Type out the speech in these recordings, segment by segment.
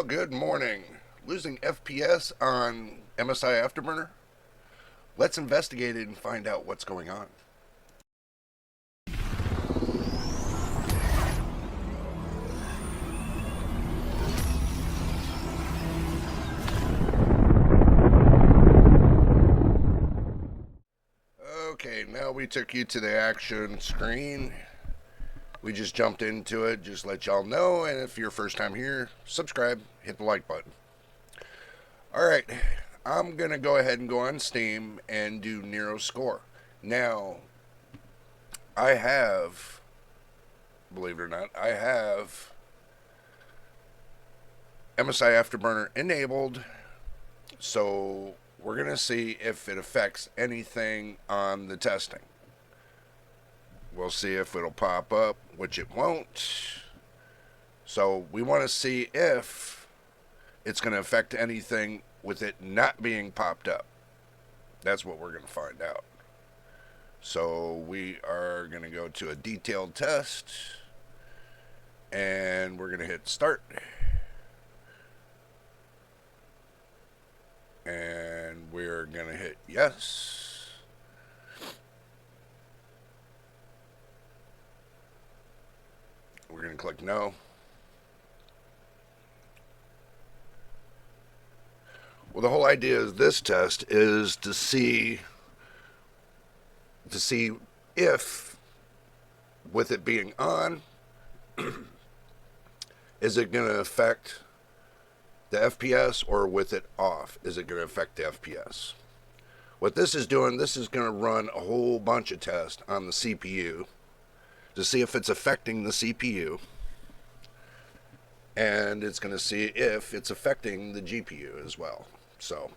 Well, good morning. Losing FPS on MSI Afterburner? Let's investigate it and find out what's going on. Okay, now we took you to the action screen. We just jumped into it, just let y'all know, and if you're first time here, subscribe, hit the like button. Alright, I'm going to go ahead and go on Steam and do Nero Score. Now, I have, believe it or not, I have MSI Afterburner enabled, so we're going to see if it affects anything on the testing. We'll see if it'll pop up, which it won't. So we want to see if it's going to affect anything with it not being popped up. That's what we're going to find out. So we are going to go to a detailed test, and we're going to hit start. And we're going to hit yes. We're going to click no. Well, the whole idea of this test is to see if, with it being on, is it going to affect the FPS, or with it off, is it going to affect the FPS? What this is doing, this is going to run a whole bunch of tests on the CPU to see if it's affecting the CPU, and it's going to see if it's affecting the GPU as well. So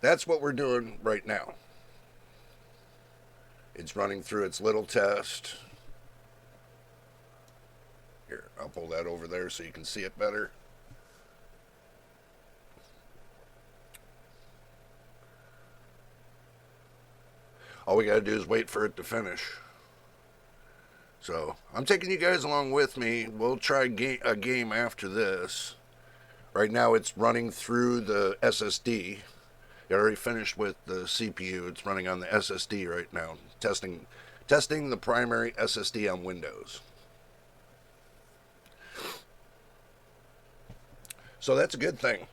that's what we're doing right now. It's running through its little test. Here, I'll pull that over there so you can see it better. All we got to do is wait for it to finish. So I'm taking you guys along with me. We'll try a game after this. Right now it's running through the SSD. It already finished with the CPU. It's running on the SSD right now. Testing the primary SSD on Windows. So that's a good thing.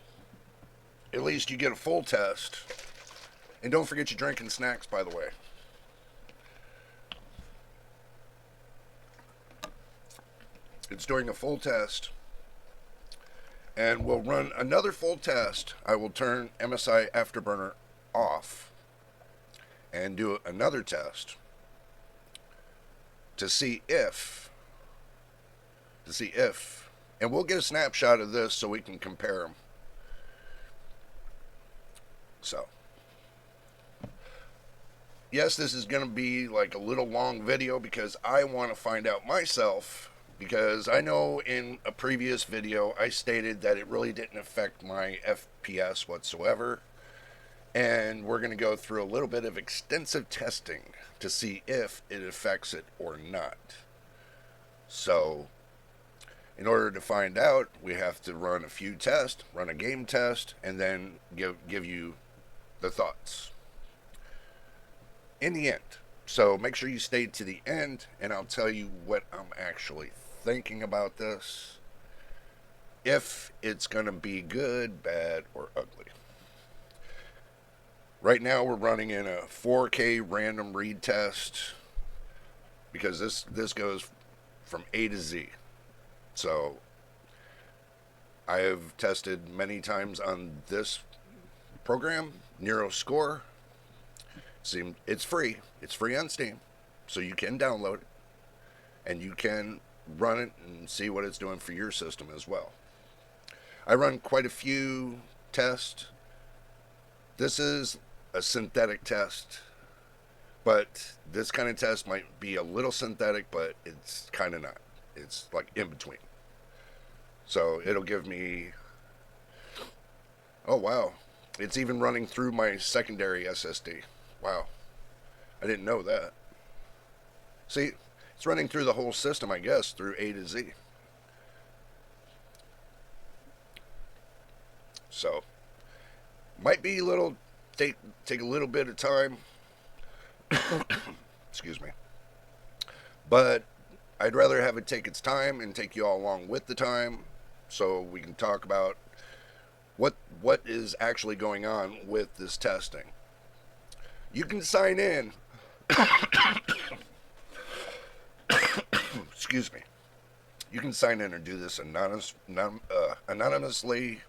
At least you get a full test. And don't forget your drink and snacks, by the way. It's doing a full test. And we'll run another full test. I will turn MSI Afterburner off and do another test to see if, and we'll get a snapshot of this so we can compare them. So, yes, this is going to be like a little long video because I want to find out myself. Because I know in a previous video I stated that it really didn't affect my FPS whatsoever. And we're going to go through a little bit of extensive testing to see if it affects it or not. So, in order to find out, we have to run a few tests, run a game test, and then give you the thoughts in the end. So make sure you stay to the end, and I'll tell you what I'm actually thinking about this, if it's going to be good, bad, or ugly. Right now we're running in a 4K random read test because this goes from A to Z. So I have tested many times on this program, Nero Score. It's free. It's free on Steam, so you can download it and you can run it and see what it's doing for your system as well. I run quite a few tests. This is a synthetic test, but this kind of test might be a little synthetic, but it's kind of not. It's like in between. So it'll give me, oh wow, it's even running through my secondary SSD. Wow, I didn't know that. See, it's running through the whole system, I guess, through A to Z. So might be a little take a little bit of time. Excuse me. But I'd rather have it take its time and take you all along with the time so we can talk about what is actually going on with this testing. You can sign in. Excuse me. You can sign in and do this anonymously.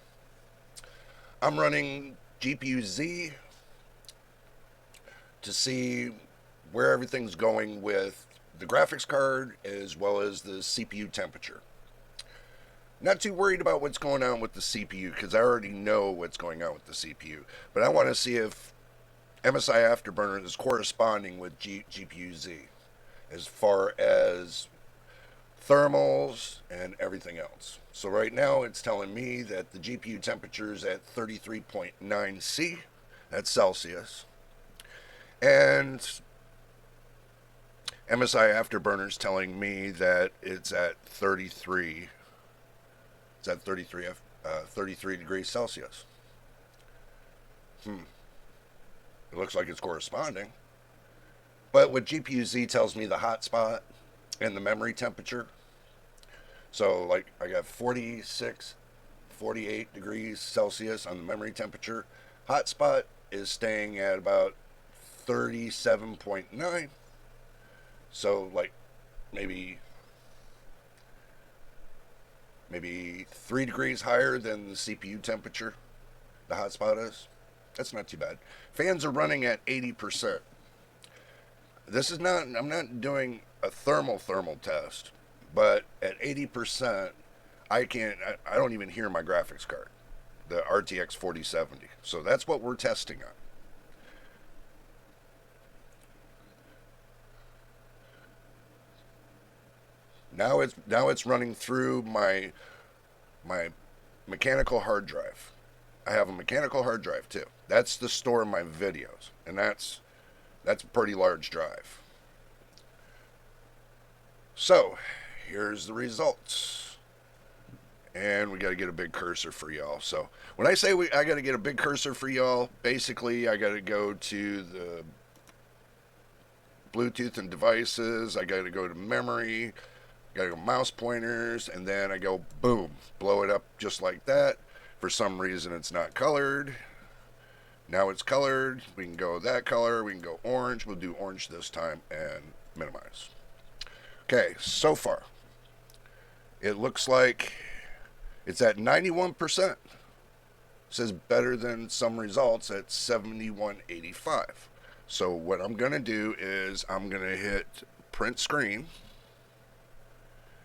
I'm running GPU Z to see where everything's going with the graphics card as well as the CPU temperature. Not too worried about what's going on with the CPU because I already know what's going on with the CPU. But I want to see if MSI Afterburner is corresponding with GPU Z as far as thermals and everything else. So right now it's telling me that the GPU temperature is at 33.9 C, that's Celsius. And MSI Afterburner is telling me that it's at 33. It's at 33 degrees Celsius. It looks like it's corresponding. But what GPU Z tells me the hotspot and the memory temperature. So like I got 46, 48 degrees Celsius on the memory temperature. Hotspot is staying at about 37.9. So like maybe 3 degrees higher than the CPU temperature the hotspot is. That's not too bad. Fans are running at 80%. This is not, I'm not doing a thermal test, but at 80%, I don't even hear my graphics card, the RTX 4070. So that's what we're testing on. Now it's running through my mechanical hard drive. I have a mechanical hard drive too. That's to store my videos, and that's a pretty large drive. So, here's the results. And we got to get a big cursor for y'all. So, when I say I got to get a big cursor for y'all, basically I got to go to the Bluetooth and devices. I got to go to memory. Got to go mouse pointers, and then I go boom, blow it up just like that. For some reason, it's not colored. Now it's colored. We can go that color. We can go orange. We'll do orange this time and minimize. Okay, so far, it looks like it's at 91%. It says better than some results at 7185. So what I'm going to do is I'm going to hit print screen.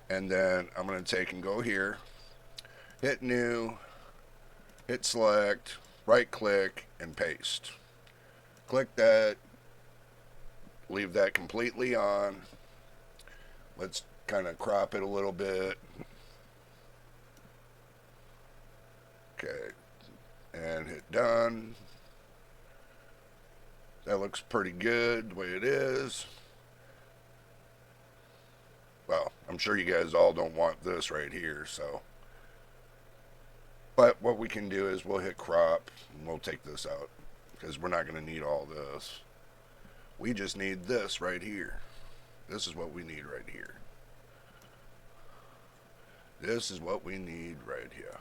And then I'm going to take and go here, hit new, hit select, right click, and paste. Click that, leave that completely on. Let's kind of crop it a little bit. Okay, and hit done. That looks pretty good the way it is. Well, I'm sure you guys all don't want this right here, so. But what we can do is we'll hit crop and we'll take this out because we're not going to need all this. We just need this right here. This is what we need right here. This is what we need right here.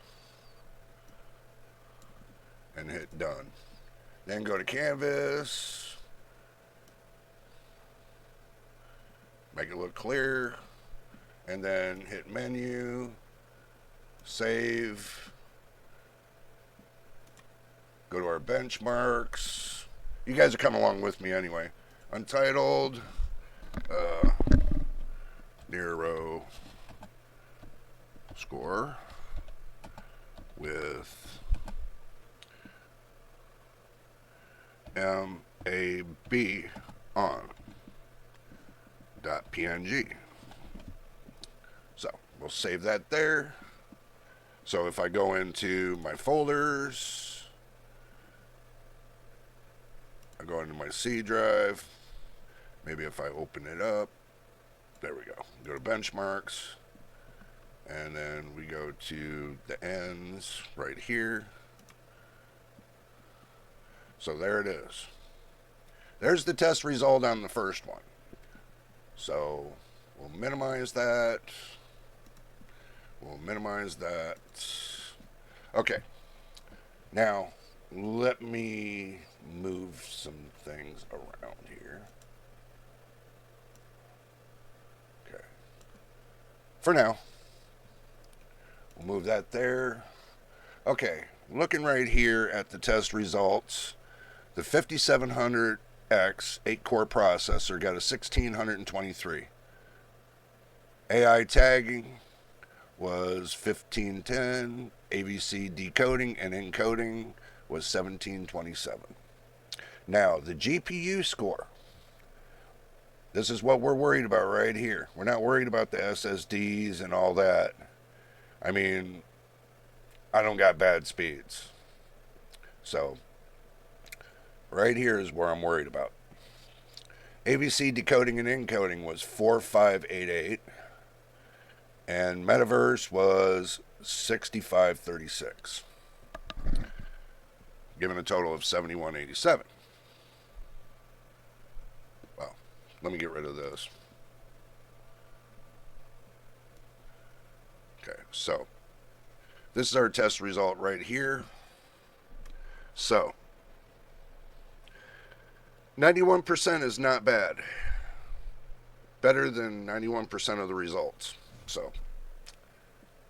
And hit done. Then go to canvas. Make it look clear. And then hit menu, save, go to our benchmarks. You guys are coming along with me anyway. Untitled, Nero score with MAB on .png. So we'll save that there. So if I go into my folders, I go into my C drive. Maybe if I open it up, there we go. Go to benchmarks, and then we go to the ends right here. So there it is. There's the test result on the first one. So we'll minimize that. We'll minimize that. Okay. Now, let me move some things around here. Okay. For now, we'll move that there. Okay. Looking right here at the test results, the 5700X 8-core processor got a 1623. AI tagging was 1510. AVC decoding and encoding was 1727. Now, the GPU score. This is what we're worried about right here. We're not worried about the SSDs and all that. I mean, I don't got bad speeds. So, right here is where I'm worried about. AVC decoding and encoding was 4588. And Metaverse was 6536. Giving a total of 7187. Well, let me get rid of this. Okay, so this is our test result right here. So 91% is not bad. Better than 91% of the results. So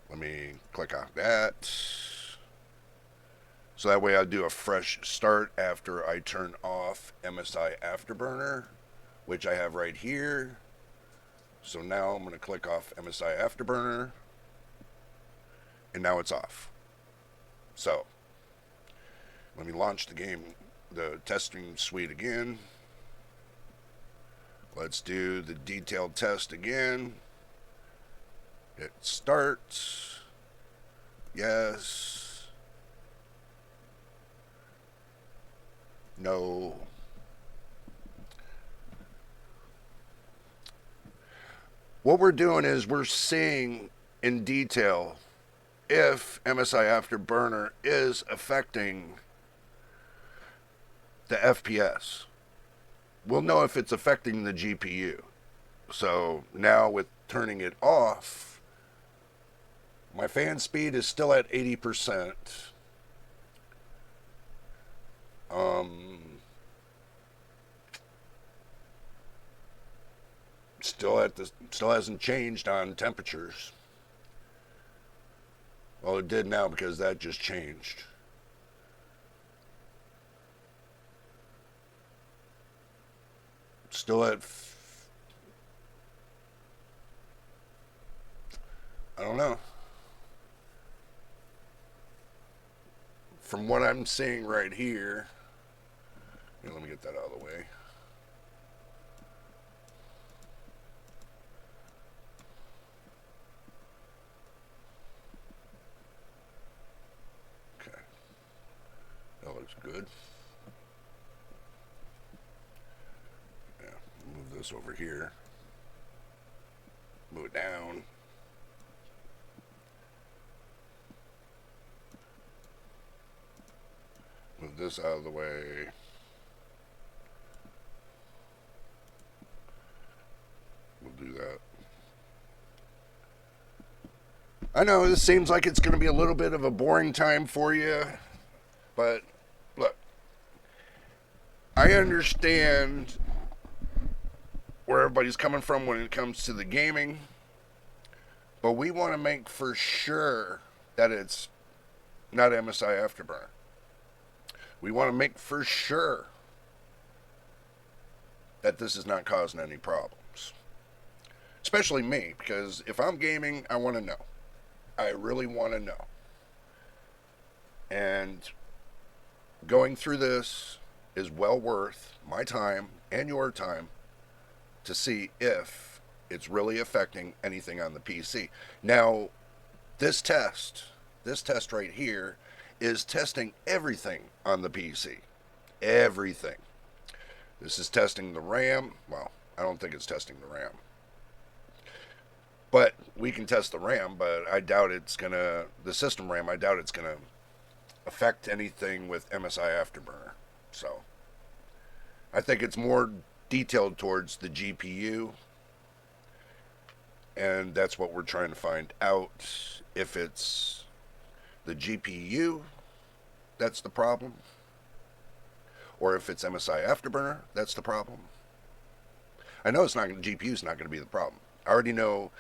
let me click on that. So that way I'll do a fresh start after I turn off MSI Afterburner, which I have right here. So now I'm going to click off MSI Afterburner. And now it's off. So let me launch the game, the testing suite again. Let's do the detailed test again. Hit start. Yes. No. What we're doing is we're seeing in detail if MSI Afterburner is affecting the FPS. We'll know if it's affecting the GPU. So now with turning it off, my fan speed is still at 80%. Still hasn't changed on temperatures. Well, it did now because that just changed. Still at I don't know. From what I'm seeing right here, let me get that out of the way. Okay, that looks good. Yeah, move this over here. Move it down. Move this out of the way. We'll do that. I know this seems like it's going to be a little bit of a boring time for you, but look, I understand where everybody's coming from when it comes to the gaming, but we want to make for sure that it's not MSI Afterburner. We want to make for sure that this is not causing any problems. Especially me, because if I'm gaming, I want to know. I really want to know. And going through this is well worth my time and your time to see if it's really affecting anything on the PC. Now, this test right here is testing everything on the PC. Everything. This is testing the RAM. Well, I don't think it's testing the RAM. But we can test the RAM, but I doubt it's going to, the system RAM, I doubt it's going to affect anything with MSI Afterburner. So I think it's more detailed towards the GPU, and that's what we're trying to find out. If it's the GPU that's the problem, or if it's MSI Afterburner that's the problem. I know it's not GPU is not going to be the problem. I already know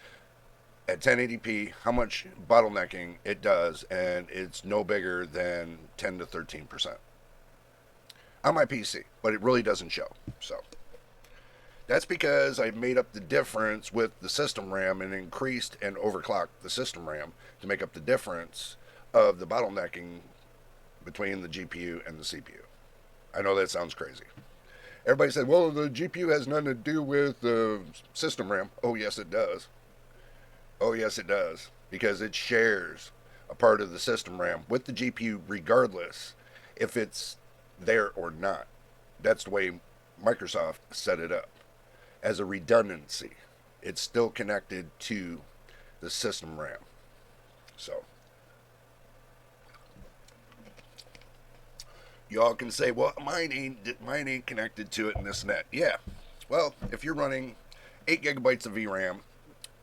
at 1080p how much bottlenecking it does, and it's no bigger than 10 to 13% on my PC, but it really doesn't show. So that's because I made up the difference with the system RAM and increased and overclocked the system RAM to make up the difference of the bottlenecking between the GPU and the CPU. I know that sounds crazy. Everybody said, well, the GPU has nothing to do with the system RAM. Oh, yes, it does. Oh, yes, it does. Because it shares a part of the system RAM with the GPU regardless if it's there or not. That's the way Microsoft set it up. As a redundancy, it's still connected to the system RAM. So y'all can say, well, mine ain't connected to it in this net. Yeah. Well, if you're running 8 gigabytes of VRAM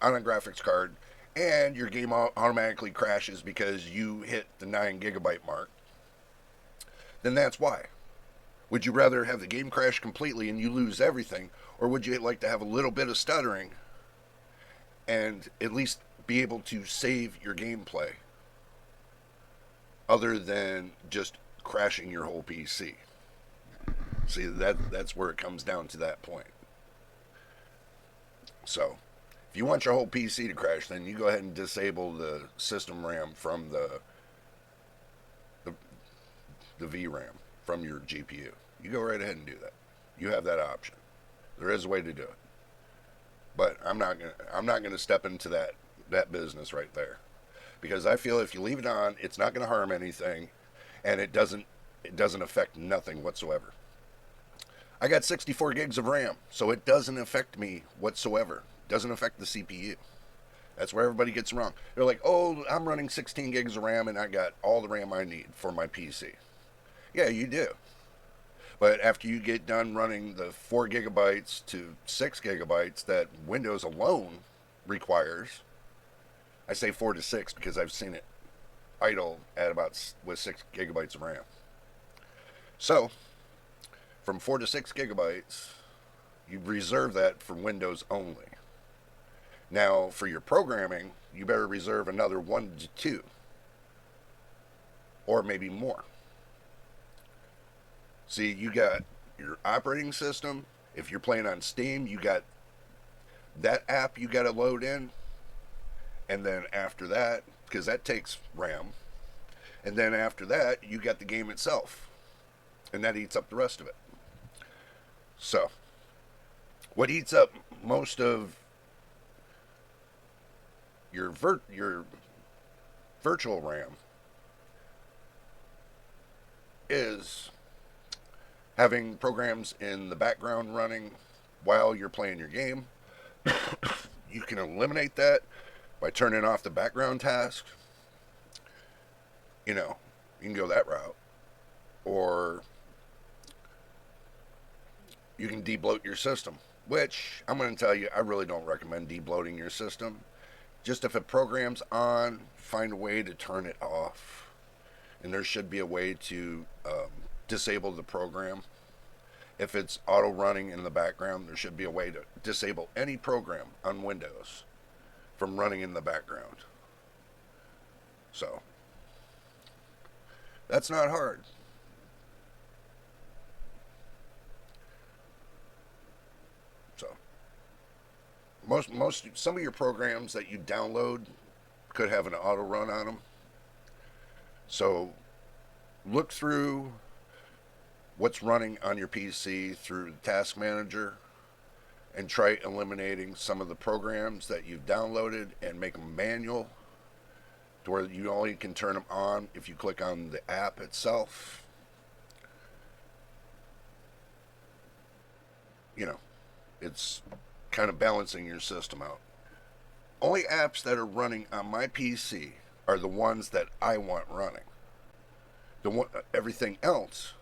on a graphics card and your game automatically crashes because you hit the 9 gigabyte mark, then that's why. Would you rather have the game crash completely and you lose everything, or would you like to have a little bit of stuttering and at least be able to save your gameplay other than just crashing your whole PC? See, that's where it comes down to that point. So if you want your whole PC to crash, then you go ahead and disable the system RAM from the VRAM from your GPU. You go right ahead and do that. You have that option. There is a way to do it, but I'm not gonna step into that business right there, because I feel if you leave it on, it's not going to harm anything, and it doesn't affect nothing whatsoever. I got 64 gigs of RAM, so it doesn't affect me whatsoever. It doesn't affect the CPU. That's where everybody gets wrong. They're like, oh, I'm running 16 gigs of RAM and I got all the RAM I need for my PC. Yeah, you do. But after you get done running the 4 gigabytes to 6 gigabytes that Windows alone requires, I say 4 to 6 because I've seen it idle at about with 6 gigabytes of RAM. So, from 4 to 6 gigabytes, you reserve that for Windows only. Now, for your programming, you better reserve another 1 to 2, or maybe more. See, you got your operating system. If you're playing on Steam, you got that app you got to load in. And then after that, because that takes RAM, and then after that, you got the game itself. And that eats up the rest of it. So, what eats up most of your virtual RAM is having programs in the background running while you're playing your game. You can eliminate that by turning off the background task. You can go that route. Or you can debloat your system, which I'm going to tell you, I really don't recommend debloating your system. Just if a program's on, find a way to turn it off. And there should be a way to disable the program. If it's auto running in the background, there should be a way to disable any program on Windows from running in the background. So, that's not hard. So, some of your programs that you download could have an auto run on them. So, look through what's running on your PC through the task manager and try eliminating some of the programs that you've downloaded and make them manual to where you only can turn them on if you click on the app itself. It's kind of balancing your system out. Only apps that are running on my PC are the ones that I want running. Everything else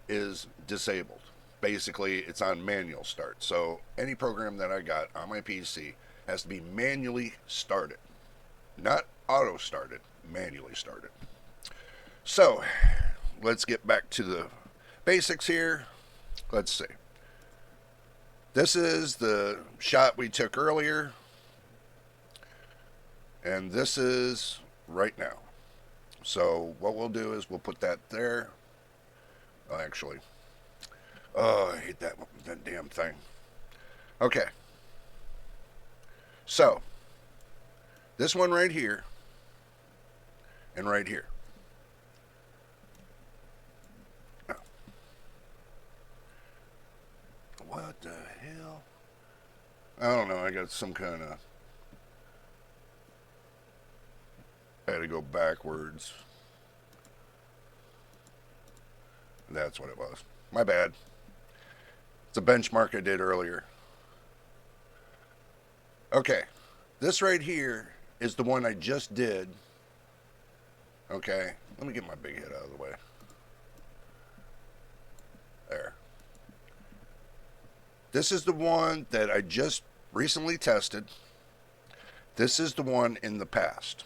is disabled. Basically, it's on manual start. So any program that I got on my PC has to be manually started. Not auto started, manually started. So let's get back to the basics here. Let's see. This is the shot we took earlier, and this is right now. So what we'll do is we'll put that there. Actually, oh, I hate that damn thing. Okay. So this one right here and right here. What the hell? I don't know. I got some kind of... I had to go backwards. That's what it was. My bad. It's a benchmark I did earlier. Okay. This right here is the one I just did. Okay. Let me get my big head out of the way. There. This is the one that I just recently tested. This is the one in the past.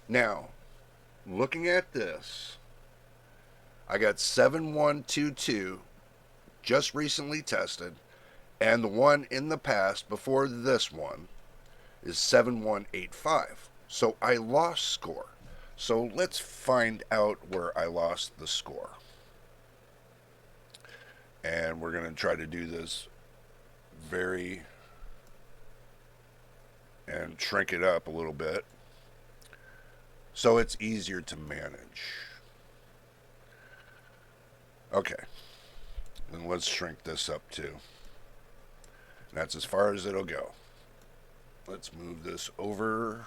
Now, looking at this, I got 7122 just recently tested, and the one in the past before this one is 7185. So I lost score. So let's find out where I lost the score. And we're going to try to do this and shrink it up a little bit so it's easier to manage. Okay. Then let's shrink this up too. And that's as far as it'll go. Let's move this over.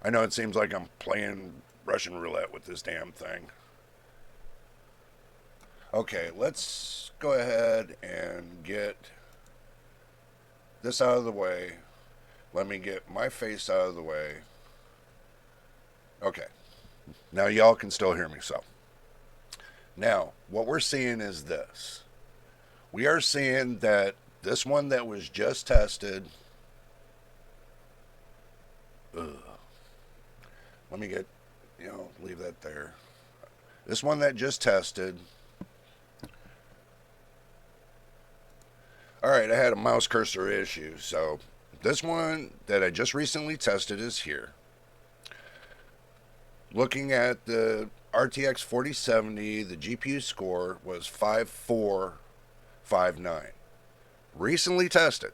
I know it seems like I'm playing Russian roulette with this damn thing. Okay, let's go ahead and get this out of the way. Let me get my face out of the way. Okay. Now y'all can still hear me, so. Now, what we're seeing is this. We are seeing that this one that was just tested... Let me get, leave that there. This one that just tested... Alright, I had a mouse cursor issue, so this one that I just recently tested is here. Looking at the RTX 4070, the GPU score was 5459. Recently tested.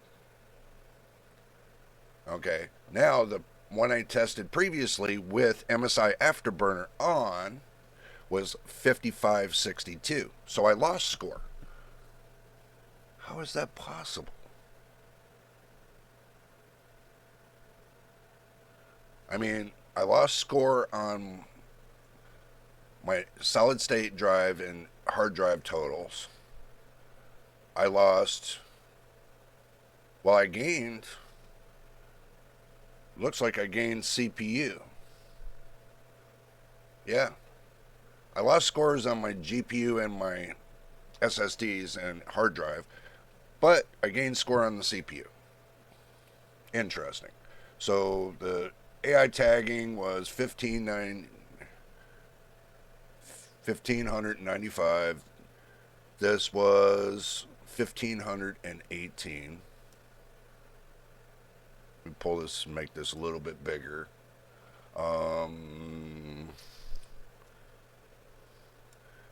Okay, now the one I tested previously with MSI Afterburner on was 5562. So I lost score. How is that possible? I mean, I lost score on my solid state drive and hard drive totals. I lost... Well, I gained... Looks like I gained CPU. Yeah. I lost scores on my GPU and my SSDs and hard drive, but I gained score on the CPU. Interesting. So the AI tagging was 1595. This was 1518. Let me pull this and make this a little bit bigger.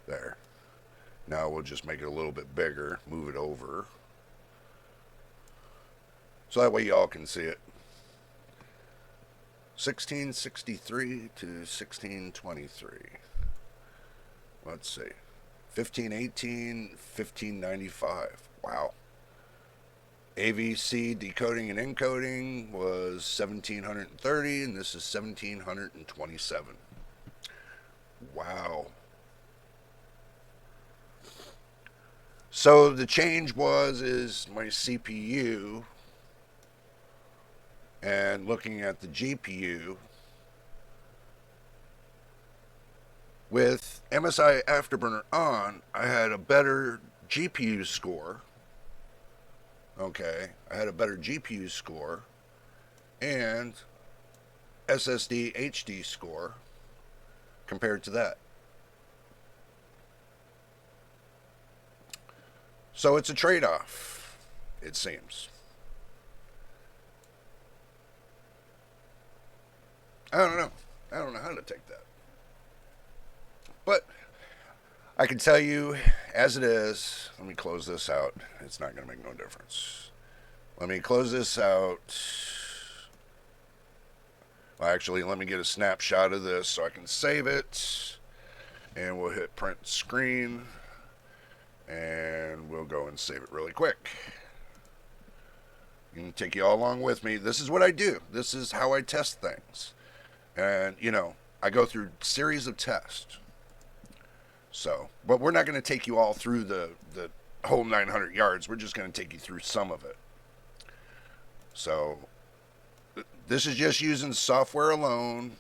There. Now we'll just make it a little bit bigger, move it over. So that way y'all can see it. 1663 to 1623. Let's see. 1518, 1595. Wow. AVC decoding and encoding was 1730, and this is 1727. Wow. So the change is my CPU, and looking at the GPU with MSI Afterburner on, I had a better GPU score. Okay, I had a better GPU score and SSD HD score compared to that. So it's a trade off, it seems. I don't know. I don't know how to take that. But I can tell you, as it is, let me close this out. It's not going to make no difference. Let me close this out. Well, actually, let me get a snapshot of this so I can save it. And we'll hit print screen. And we'll go and save it really quick. You can take you all along with me. This is what I do. This is how I test things. And, you know, I go through series of tests. So, but we're not going to take you all through the whole 900 yards. We're just going to take you through some of it. So, this is just using software alone.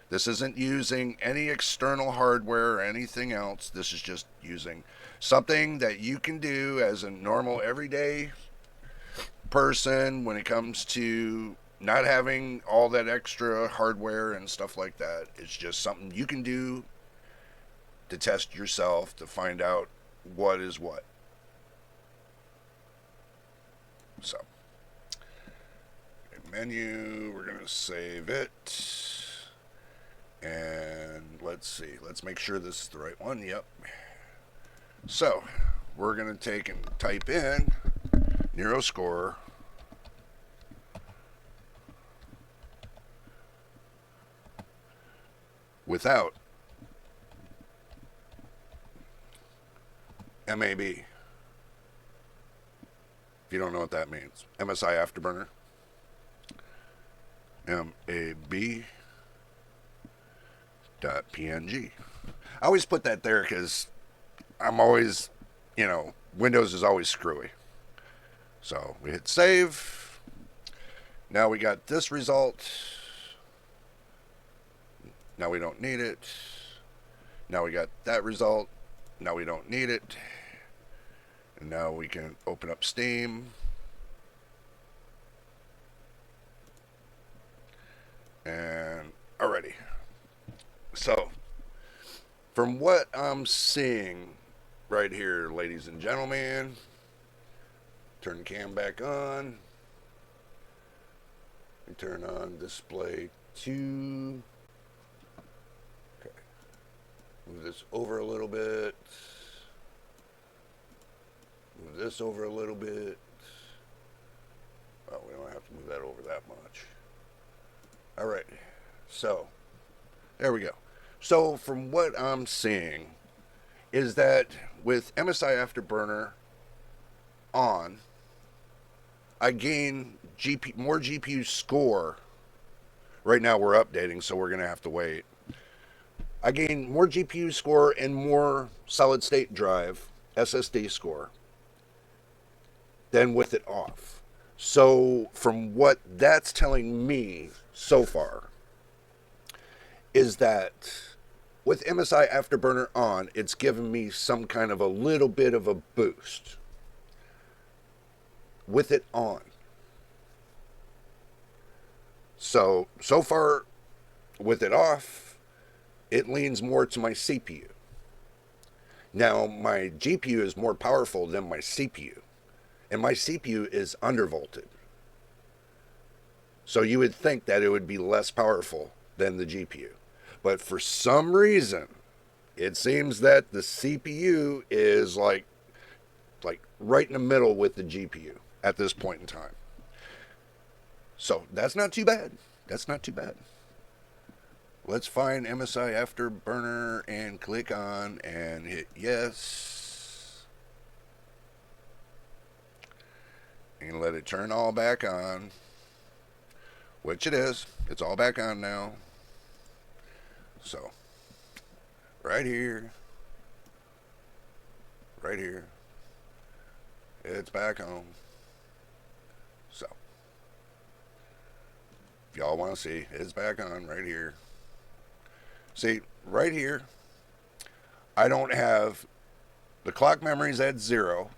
This isn't using any external hardware or anything else. This is just using something that you can do as a normal everyday person when it comes to not having all that extra hardware and stuff like that. It's just something you can do to test yourself to find out what is what. So, menu, we're going to save it. And let's see. Let's make sure this is the right one. Yep. So, we're going to take and type in NeuroScore without MAB. If you don't know what that means. MSI Afterburner. MAB.png. I always put that there because I'm always, you know, Windows is always screwy. So we hit save. Now we got this result. Now we don't need it. Now we got that result. Now we don't need it. And now we can open up Steam. And alrighty. So, from what I'm seeing right here, ladies and gentlemen, turn the cam back on. And turn on display 2. Okay. Move this over a little bit. Move this over a little bit. Oh, we don't have to move that over that much. All right. So, there we go. So, from what I'm seeing, is that with MSI Afterburner on, I gain more GPU score. Right now we're updating, so we're going to have to wait. I gain more GPU score and more solid state drive, SSD score, than with it off. So, from what that's telling me so far, is that with MSI Afterburner on, it's given me some kind of a little bit of a boost with it on. So far, with it off, it leans more to my CPU. Now, my GPU is more powerful than my CPU, and my CPU is undervolted. So you would think that it would be less powerful than the GPU. But for some reason, it seems that the CPU is like right in the middle with the GPU at this point in time. So that's not too bad. That's not too bad. Let's find MSI Afterburner and click on and hit yes. And let it turn all back on. Which it is. It's all back on now. So, right here, it's back on. So, if y'all want to see, it's back on right here. See, right here, I don't have the clock memories at 0,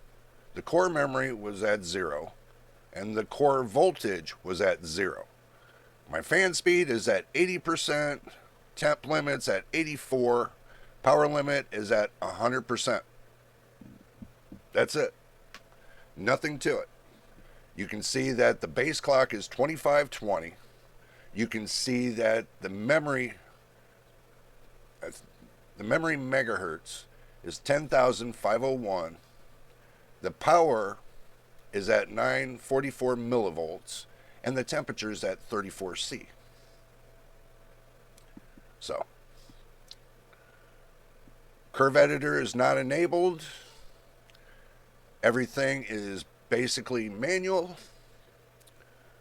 the core memory was at 0, and the core voltage was at 0. My fan speed is at 80%, temp limit's at 84, power limit is at 100%. That's it. Nothing to it. You can see that the base clock is 2520. You can see that the memory megahertz is 10,501. The power is at 944 millivolts, and the temperature is at 34 C. So, curve editor is not enabled. Everything is basically manual.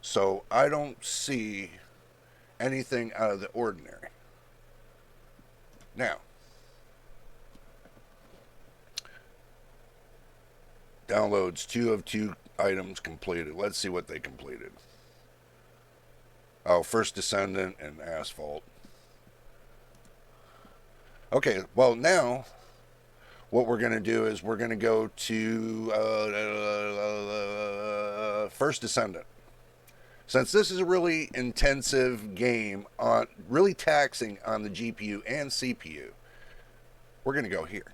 So I don't see anything out of the ordinary. Now, downloads 2 of 2 items completed. Let's see what they completed. Oh, First Descendant and Asphalt. Okay, well now what we're going to do is we're going to go to First Descendant. Since this is a really intensive game, really taxing on the GPU and CPU, we're going to go here.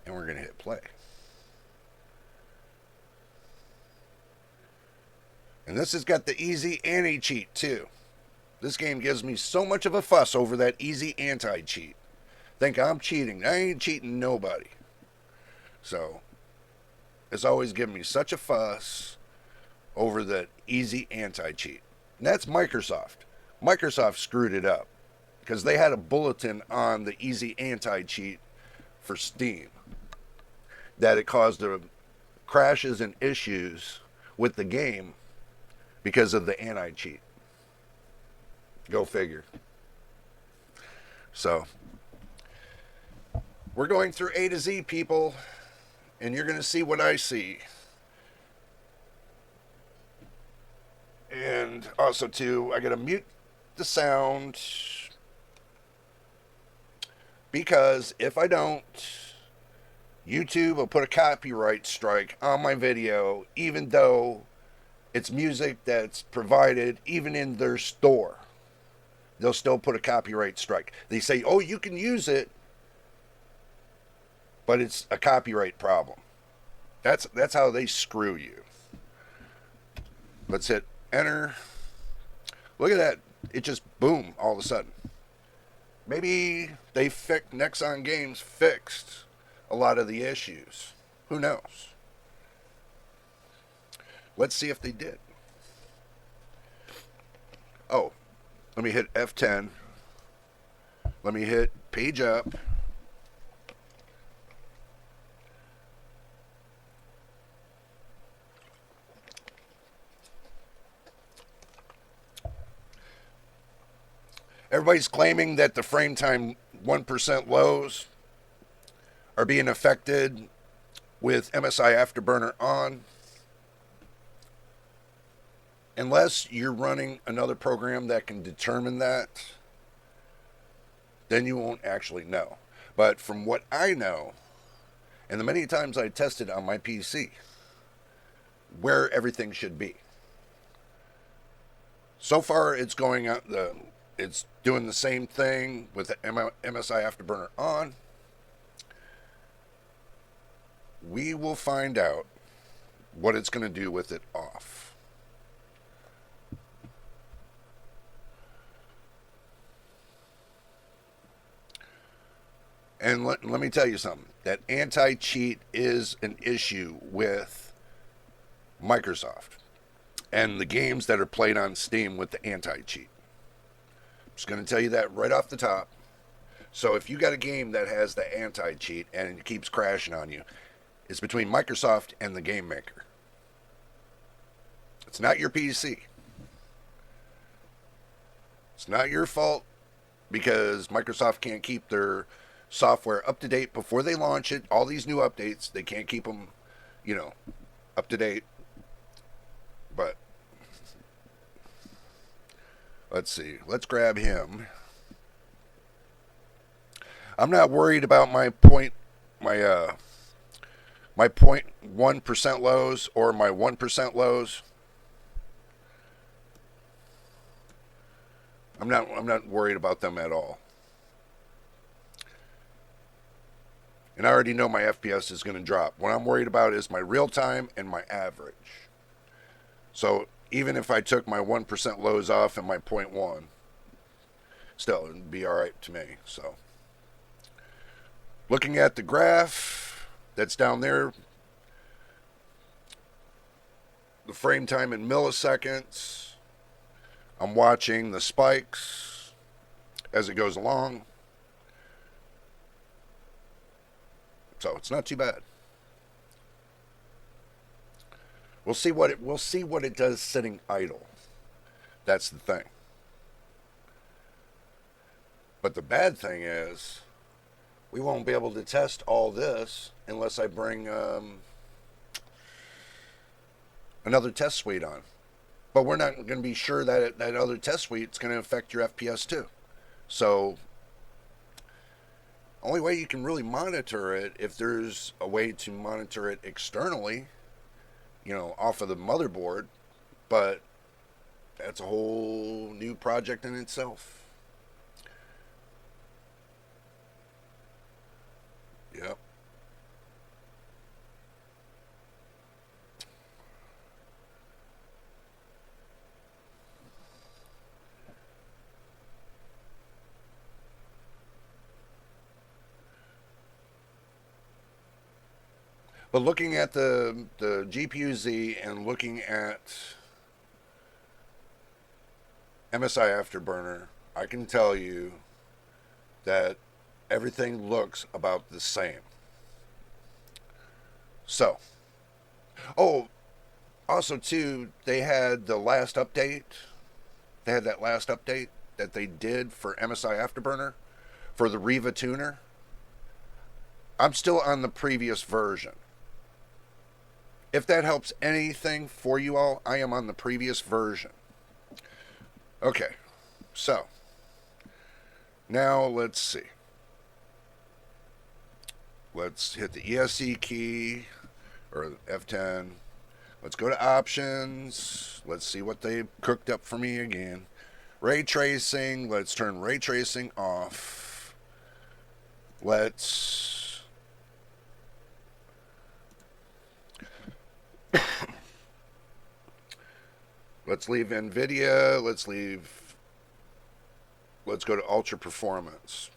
And we're going to hit play. And this has got the easy anti-cheat too. This game gives me so much of a fuss over that easy anti-cheat. Think I'm cheating. I ain't cheating nobody. So, it's always given me such a fuss over the easy anti-cheat. And that's Microsoft. Microsoft screwed it up because they had a bulletin on the easy anti-cheat for Steam that it caused crashes and issues with the game because of the anti-cheat. Go figure. So, we're going through A to Z, people, and you're going to see what I see. And also, too, I got to mute the sound because if I don't, YouTube will put a copyright strike on my video, even though it's music that's provided even in their store. They'll still put a copyright strike. They say, oh, you can use it, but it's a copyright problem. That's how they screw you. Let's hit enter. Look at that. It just boom all of a sudden. Maybe they Nexon Games fixed a lot of the issues. Who knows? Let's see if they did. Oh, let me hit F10. Let me hit page up. Everybody's claiming that the frame time 1% lows are being affected with MSI Afterburner on. Unless you're running another program that can determine that, then you won't actually know. But from what I know, and the many times I tested on my PC, where everything should be. So far, it's going out it's doing the same thing with the MSI Afterburner on. We will find out what it's going to do with it off. And let me tell you something. That anti-cheat is an issue with Microsoft and the games that are played on Steam with the anti-cheat. I'm just going to tell you that right off the top. So if you got a game that has the anti-cheat and it keeps crashing on you, it's between Microsoft and the game maker. It's not your PC. It's not your fault because Microsoft can't keep their software up to date before they launch it. All these new updates, they can't keep them, up to date. But let's see. Let's grab him. I'm not worried about my my 0.1% lows or my 1% lows. I'm not worried about them at all. And I already know my FPS is going to drop. What I'm worried about is my real time and my average. So even if I took my 1% lows off and my 0.1, still it'd be all right to me. So looking at the graph that's down there, the frame time in milliseconds, I'm watching the spikes as it goes along. So it's not too bad. We'll see what it does sitting idle. That's the thing. But the bad thing is, we won't be able to test all this unless I bring another test suite on. But we're not going to be sure that that other test suite is going to affect your FPS too. So, only way you can really monitor it, if there's a way to monitor it externally, off of the motherboard, but that's a whole new project in itself. Yep. But looking at the GPU Z and looking at MSI Afterburner, I can tell you that everything looks about the same. So, oh, also too, they had the last update. They had that last update that they did for MSI Afterburner for the Riva tuner. I'm still on the previous version. If that helps anything for you all, I am on the previous version. Okay, so now let's see. Let's hit the ESC key or F10. Let's go to options. Let's see what they cooked up for me again. Ray tracing. Let's turn ray tracing off. Let's leave NVIDIA. Let's go to ultra performance.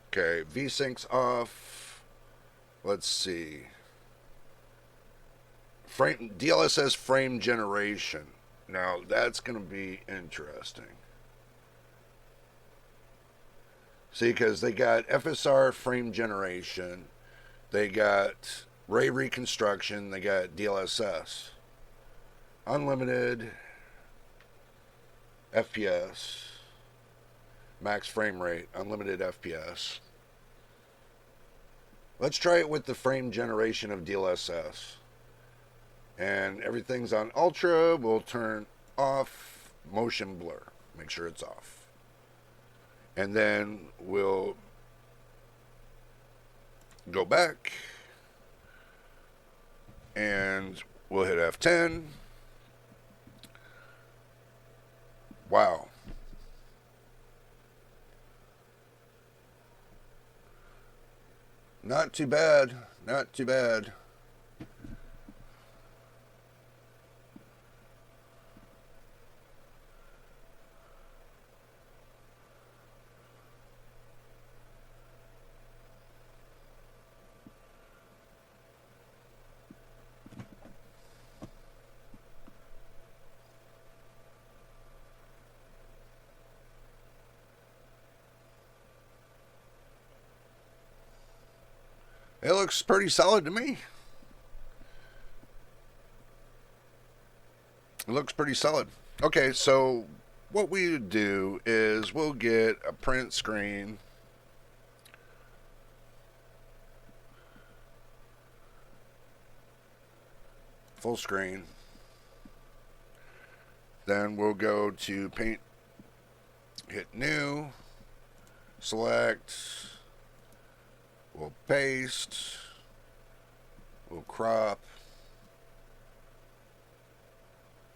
Okay, VSync's off. Let's see. DLSS frame generation. Now that's going to be interesting. See, because they got FSR frame generation, they got ray reconstruction, they got DLSS. Unlimited FPS, max frame rate, unlimited FPS. Let's try it with the frame generation of DLSS. And everything's on ultra. We'll turn off motion blur. Make sure it's off. And then we'll go back and we'll hit F10. Wow. Not too bad. Not too bad. It looks pretty solid to me. It looks pretty solid. Okay, so what we do is we'll get a print screen. Full screen. Then we'll go to paint, hit new. select, we'll paste, we'll crop,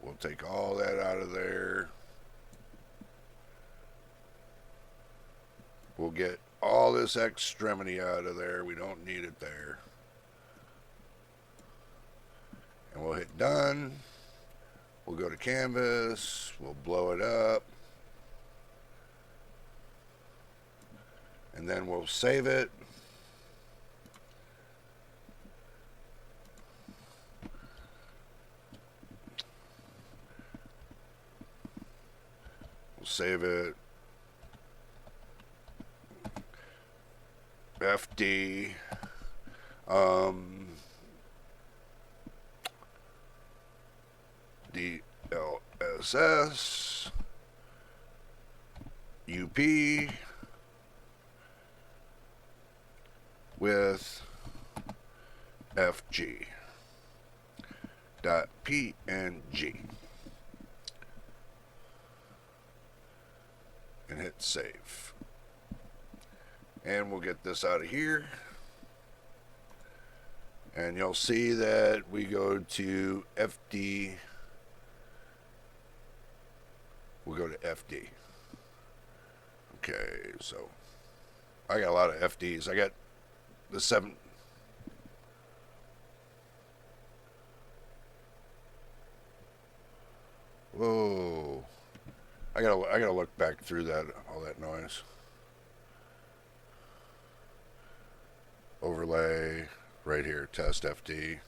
we'll take all that out of there. We'll get all this extremity out of there. We don't need it there. And we'll hit done. We'll go to canvas. We'll blow it up. And then we'll save it. We'll save it. FD. DLSS. UP. With FG. .png. And hit save. And we'll get this out of here. And you'll see that we go to FD. We'll go to FD. Okay, so I got a lot of FDs. I got the 7. Whoa. I gotta look back through that, all that noise. Overlay right here, test FD.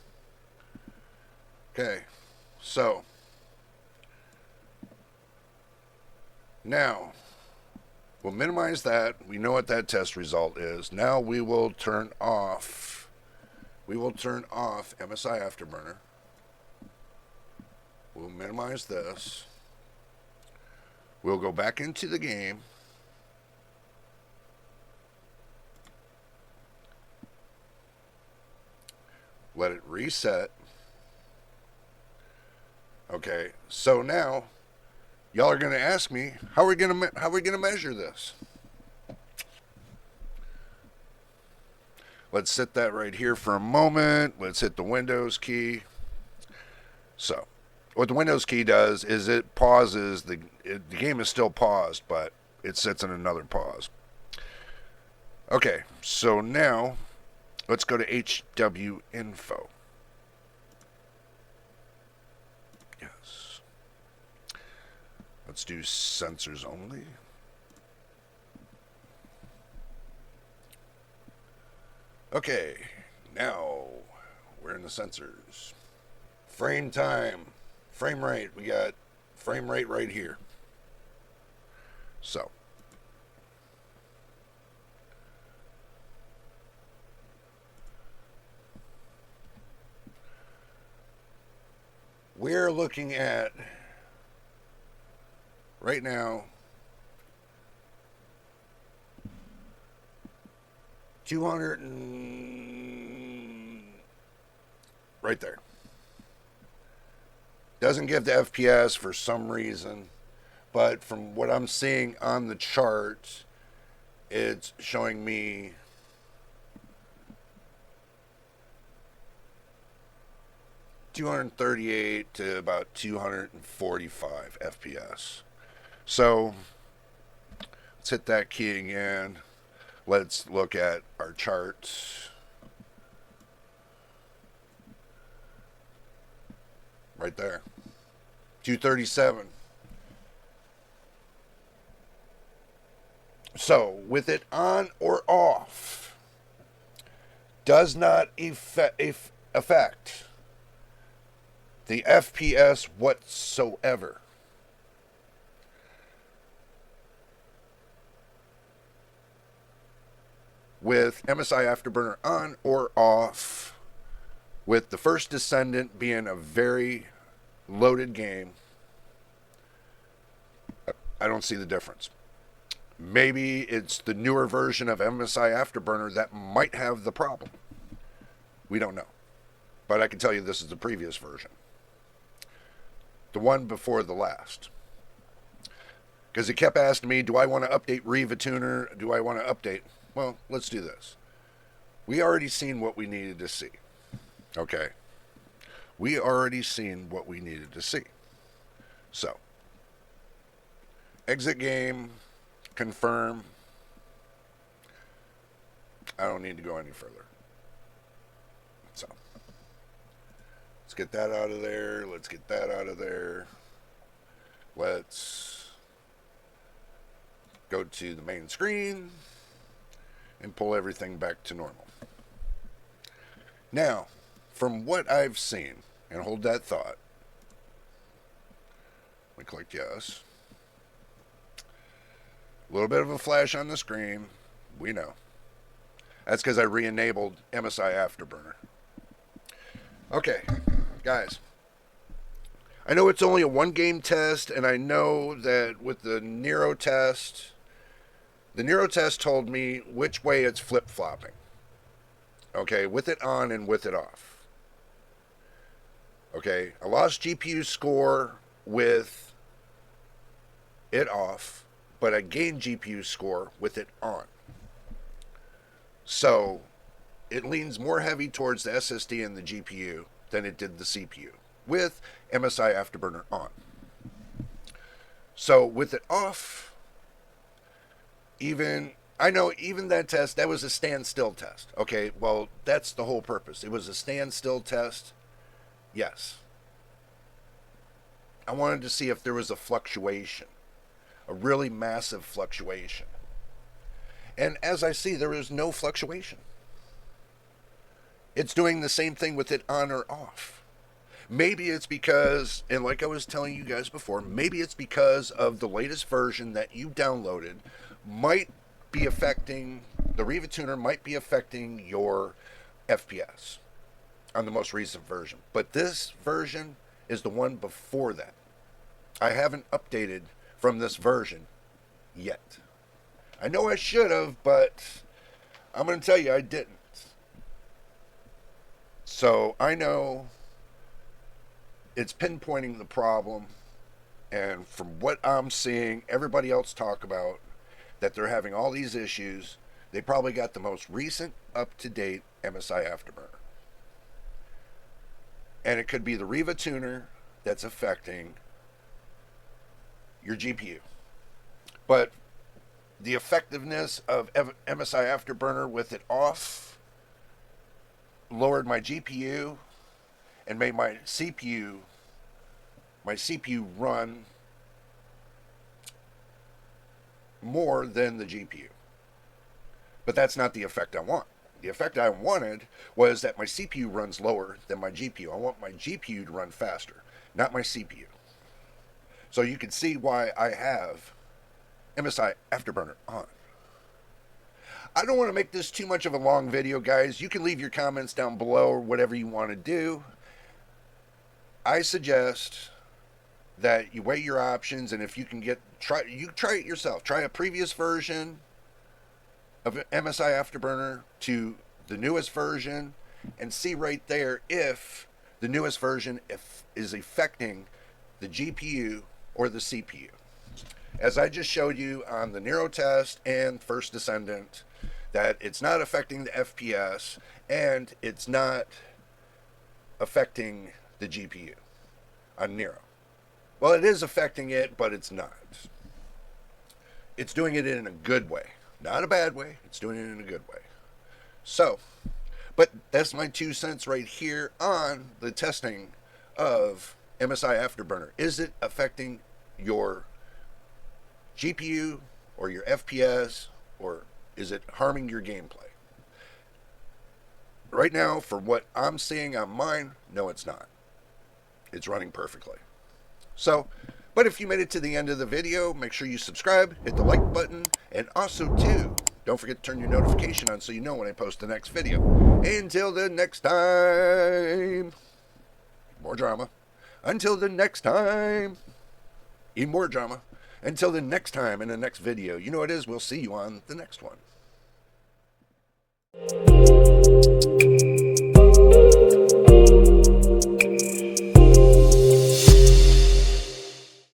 Okay, so now we'll minimize that. We know what that test result is. Now we will turn off. MSI Afterburner. We'll minimize this. We'll go back into the game. Let it reset. Okay, so now y'all are going to ask me, how are we going to measure this? Let's set that right here for a moment. Let's hit the Windows key. So, what the Windows key does is it pauses the game is still paused, but it sits in another pause. Okay, so now let's go to HW info. Yes. Let's do sensors only. Okay, now we're in the sensors. Frame time, frame rate. We got frame rate right here. So we're looking at right now 200 and right there. Doesn't give the FPS for some reason, but from what I'm seeing on the chart, it's showing me $238 to about 245 FPS. So let's hit that key again. Let's look at our charts. Right there. 237. So, with it on or off, does not affect the FPS whatsoever. With MSI Afterburner on or off, with the First Descendant being a very loaded game, I don't see the difference. Maybe it's the newer version of MSI Afterburner that might have the problem. We don't know. But I can tell you this is the previous version. The one before the last. Because he kept asking me, do I want to update Riva Tuner? Do I want to update? Well, let's do this. We already seen what we needed to see. Okay. We already seen what we needed to see. So, exit game, confirm. I don't need to go any further. So, let's get that out of there. Let's get that out of there. Let's go to the main screen and pull everything back to normal. Now, from what I've seen, and hold that thought, we click yes. A little bit of a flash on the screen, we know. That's because I re-enabled MSI Afterburner. Okay, guys. I know it's only a one-game test, and I know that with the Nero test told me which way it's flip-flopping. Okay, with it on and with it off. Okay, I lost GPU score with it off, but I gained GPU score with it on. So, it leans more heavy towards the SSD and the GPU than it did the CPU, with MSI Afterburner on. So, with it off, I know even that test, that was a standstill test. Okay, well, that's the whole purpose. It was a standstill test. Yes. I wanted to see if there was a fluctuation, a really massive fluctuation. And as I see, there is no fluctuation. It's doing the same thing with it on or off. Maybe it's because, and like I was telling you guys before, maybe it's because of the latest version that you downloaded might be affecting, the Riva Tuner might be affecting your FPS on the most recent version. But this version is the one before that. I haven't updated from this version yet. I know I should have, but I'm going to tell you I didn't. So I know it's pinpointing the problem, and from what I'm seeing everybody else talk about, that they're having all these issues, they probably got the most recent up-to-date MSI Afterburner. And it could be the Riva Tuner that's affecting your GPU. But the effectiveness of MSI Afterburner with it off lowered my GPU and made my CPU run more than the GPU. But that's not the effect I want. The effect I wanted was that my CPU runs lower than my GPU. I want my GPU to run faster, not my CPU. So you can see why I have MSI Afterburner on. I don't want to make this too much of a long video, guys. You can leave your comments down below or whatever you want to do. I suggest that you weigh your options, and if you can try it yourself. Try a previous version of MSI Afterburner to the newest version and see right there if the newest version is affecting the GPU or the CPU. As I just showed you on the Nero test and First Descendant, that it's not affecting the FPS and it's not affecting the GPU on Nero. Well, it is affecting it, but it's not. It's doing it in a good way. Not a bad way. It's doing it in a good way. So, but that's my 2 cents right here on the testing of MSI Afterburner. Is it affecting your GPU or your FPS, or is it harming your gameplay? Right now, for what I'm seeing on mine, no, it's not. It's running perfectly. So, but if you made it to the end of the video, make sure you subscribe, hit the like button, and also too, don't forget to turn your notification on so you know when I post the next video. Until the next time, more drama. Until the next time, even more drama. Until the next time in the next video, you know what it is, we'll see you on the next one.